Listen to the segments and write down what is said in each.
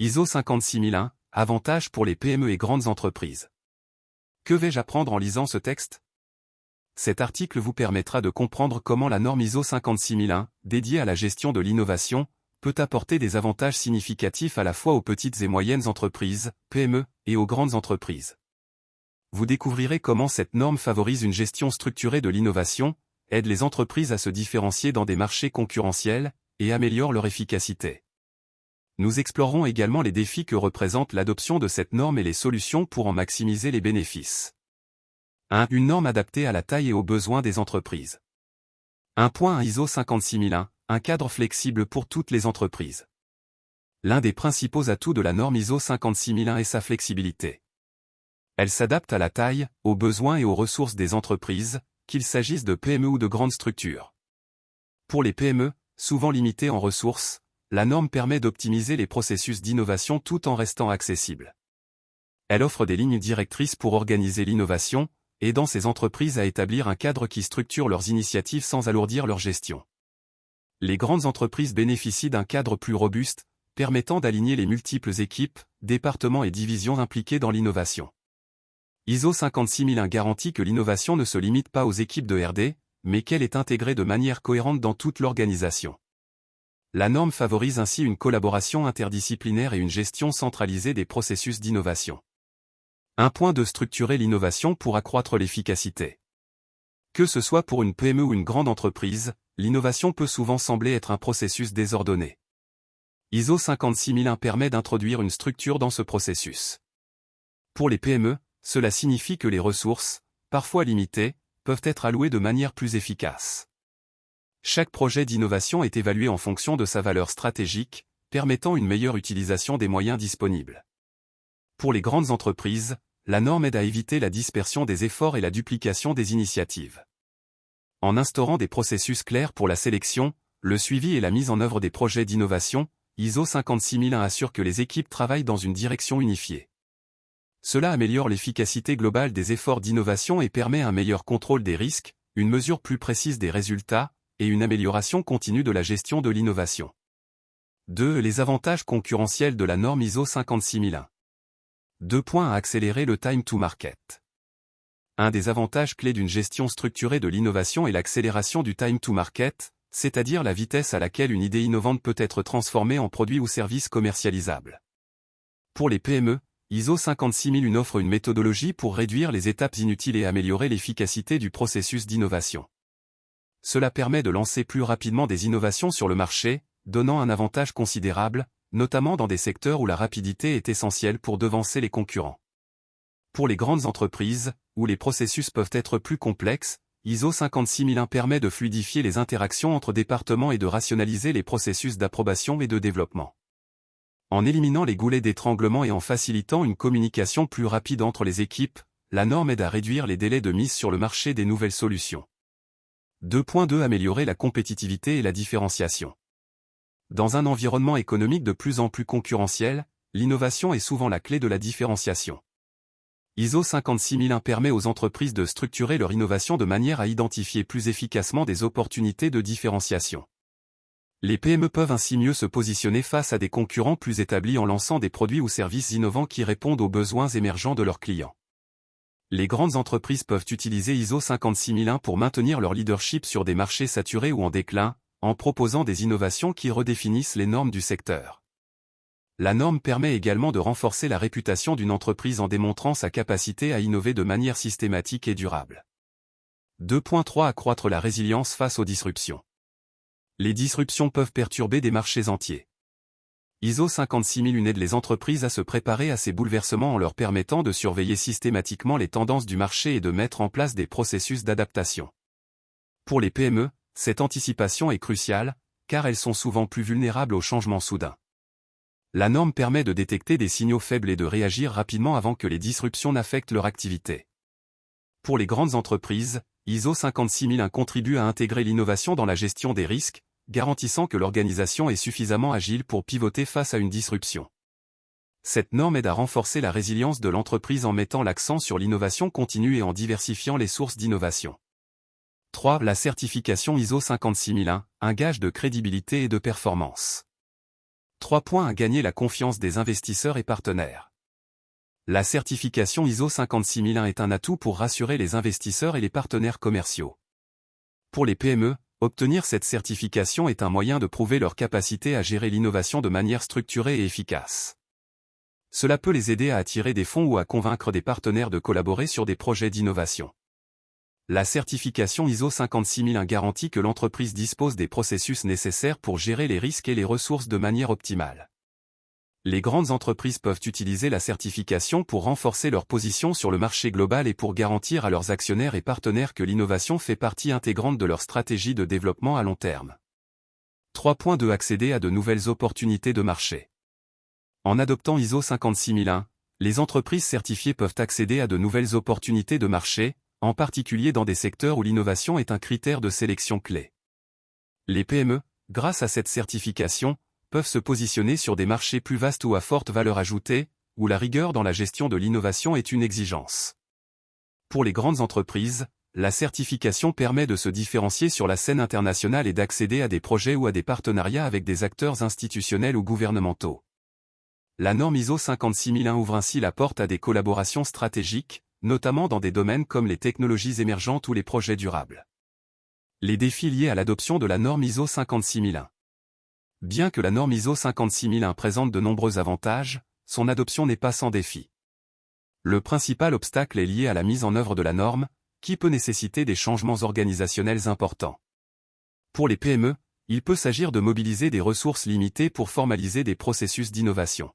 ISO 56001, avantages pour les PME et grandes entreprises. Que vais-je apprendre en lisant ce texte? Cet article vous permettra de comprendre comment la norme ISO 56001, dédiée à la gestion de l'innovation, peut apporter des avantages significatifs à la fois aux petites et moyennes entreprises, PME, et aux grandes entreprises. Vous découvrirez comment cette norme favorise une gestion structurée de l'innovation, aide les entreprises à se différencier dans des marchés concurrentiels, et améliore leur efficacité. Nous explorerons également les défis que représente l'adoption de cette norme et les solutions pour en maximiser les bénéfices. 1. Une norme adaptée à la taille et aux besoins des entreprises. 1.1 ISO 56001, un cadre flexible pour toutes les entreprises. L'un des principaux atouts de la norme ISO 56001 est sa flexibilité. Elle s'adapte à la taille, aux besoins et aux ressources des entreprises, qu'il s'agisse de PME ou de grandes structures. Pour les PME, souvent limitées en ressources, la norme permet d'optimiser les processus d'innovation tout en restant accessible. Elle offre des lignes directrices pour organiser l'innovation, aidant ces entreprises à établir un cadre qui structure leurs initiatives sans alourdir leur gestion. Les grandes entreprises bénéficient d'un cadre plus robuste, permettant d'aligner les multiples équipes, départements et divisions impliquées dans l'innovation. ISO 56001 garantit que l'innovation ne se limite pas aux équipes de R&D, mais qu'elle est intégrée de manière cohérente dans toute l'organisation. La norme favorise ainsi une collaboration interdisciplinaire et une gestion centralisée des processus d'innovation. 1.2 Structurer l'innovation pour accroître l'efficacité. Que ce soit pour une PME ou une grande entreprise, l'innovation peut souvent sembler être un processus désordonné. ISO 56001 permet d'introduire une structure dans ce processus. Pour les PME, cela signifie que les ressources, parfois limitées, peuvent être allouées de manière plus efficace. Chaque projet d'innovation est évalué en fonction de sa valeur stratégique, permettant une meilleure utilisation des moyens disponibles. Pour les grandes entreprises, la norme aide à éviter la dispersion des efforts et la duplication des initiatives. En instaurant des processus clairs pour la sélection, le suivi et la mise en œuvre des projets d'innovation, ISO 56001 assure que les équipes travaillent dans une direction unifiée. Cela améliore l'efficacité globale des efforts d'innovation et permet un meilleur contrôle des risques, une mesure plus précise des résultats, et une amélioration continue de la gestion de l'innovation. 2. Les avantages concurrentiels de la norme ISO 56001. 2. Accélérer le time to market. Un des avantages clés d'une gestion structurée de l'innovation est l'accélération du time to market, c'est-à-dire la vitesse à laquelle une idée innovante peut être transformée en produit ou service commercialisable. Pour les PME, ISO 56001 offre une méthodologie pour réduire les étapes inutiles et améliorer l'efficacité du processus d'innovation. Cela permet de lancer plus rapidement des innovations sur le marché, donnant un avantage considérable, notamment dans des secteurs où la rapidité est essentielle pour devancer les concurrents. Pour les grandes entreprises, où les processus peuvent être plus complexes, ISO 56001 permet de fluidifier les interactions entre départements et de rationaliser les processus d'approbation et de développement. En éliminant les goulets d'étranglement et en facilitant une communication plus rapide entre les équipes, la norme aide à réduire les délais de mise sur le marché des nouvelles solutions. 2.2 Améliorer la compétitivité et la différenciation. Dans un environnement économique de plus en plus concurrentiel, l'innovation est souvent la clé de la différenciation. ISO 56001 permet aux entreprises de structurer leur innovation de manière à identifier plus efficacement des opportunités de différenciation. Les PME peuvent ainsi mieux se positionner face à des concurrents plus établis en lançant des produits ou services innovants qui répondent aux besoins émergents de leurs clients. Les grandes entreprises peuvent utiliser ISO 56001 pour maintenir leur leadership sur des marchés saturés ou en déclin, en proposant des innovations qui redéfinissent les normes du secteur. La norme permet également de renforcer la réputation d'une entreprise en démontrant sa capacité à innover de manière systématique et durable. 2.3 Accroître la résilience face aux disruptions. Les disruptions peuvent perturber des marchés entiers. ISO 56001 aide les entreprises à se préparer à ces bouleversements en leur permettant de surveiller systématiquement les tendances du marché et de mettre en place des processus d'adaptation. Pour les PME, cette anticipation est cruciale, car elles sont souvent plus vulnérables aux changements soudains. La norme permet de détecter des signaux faibles et de réagir rapidement avant que les disruptions n'affectent leur activité. Pour les grandes entreprises, ISO 56001 contribue à intégrer l'innovation dans la gestion des risques, garantissant que l'organisation est suffisamment agile pour pivoter face à une disruption. Cette norme aide à renforcer la résilience de l'entreprise en mettant l'accent sur l'innovation continue et en diversifiant les sources d'innovation. 3. La certification ISO 56001, un gage de crédibilité et de performance. 3 points à gagner la confiance des investisseurs et partenaires. La certification ISO 56001 est un atout pour rassurer les investisseurs et les partenaires commerciaux. Pour les PME, obtenir cette certification est un moyen de prouver leur capacité à gérer l'innovation de manière structurée et efficace. Cela peut les aider à attirer des fonds ou à convaincre des partenaires de collaborer sur des projets d'innovation. La certification ISO 56001 garantit que l'entreprise dispose des processus nécessaires pour gérer les risques et les ressources de manière optimale. Les grandes entreprises peuvent utiliser la certification pour renforcer leur position sur le marché global et pour garantir à leurs actionnaires et partenaires que l'innovation fait partie intégrante de leur stratégie de développement à long terme. 3.2 Accéder à de nouvelles opportunités de marché. En adoptant ISO 56001, les entreprises certifiées peuvent accéder à de nouvelles opportunités de marché, en particulier dans des secteurs où l'innovation est un critère de sélection clé. Les PME, grâce à cette certification, peuvent se positionner sur des marchés plus vastes ou à forte valeur ajoutée, où la rigueur dans la gestion de l'innovation est une exigence. Pour les grandes entreprises, la certification permet de se différencier sur la scène internationale et d'accéder à des projets ou à des partenariats avec des acteurs institutionnels ou gouvernementaux. La norme ISO 56001 ouvre ainsi la porte à des collaborations stratégiques, notamment dans des domaines comme les technologies émergentes ou les projets durables. Les défis liés à l'adoption de la norme ISO 56001. Bien que la norme ISO 56001 présente de nombreux avantages, son adoption n'est pas sans défi. Le principal obstacle est lié à la mise en œuvre de la norme, qui peut nécessiter des changements organisationnels importants. Pour les PME, il peut s'agir de mobiliser des ressources limitées pour formaliser des processus d'innovation.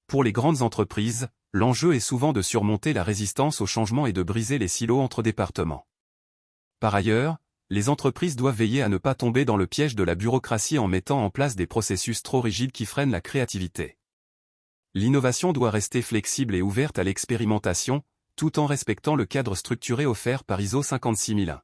Pour les grandes entreprises, l'enjeu est souvent de surmonter la résistance au changement et de briser les silos entre départements. Par ailleurs, les entreprises doivent veiller à ne pas tomber dans le piège de la bureaucratie en mettant en place des processus trop rigides qui freinent la créativité. L'innovation doit rester flexible et ouverte à l'expérimentation, tout en respectant le cadre structuré offert par ISO 56001.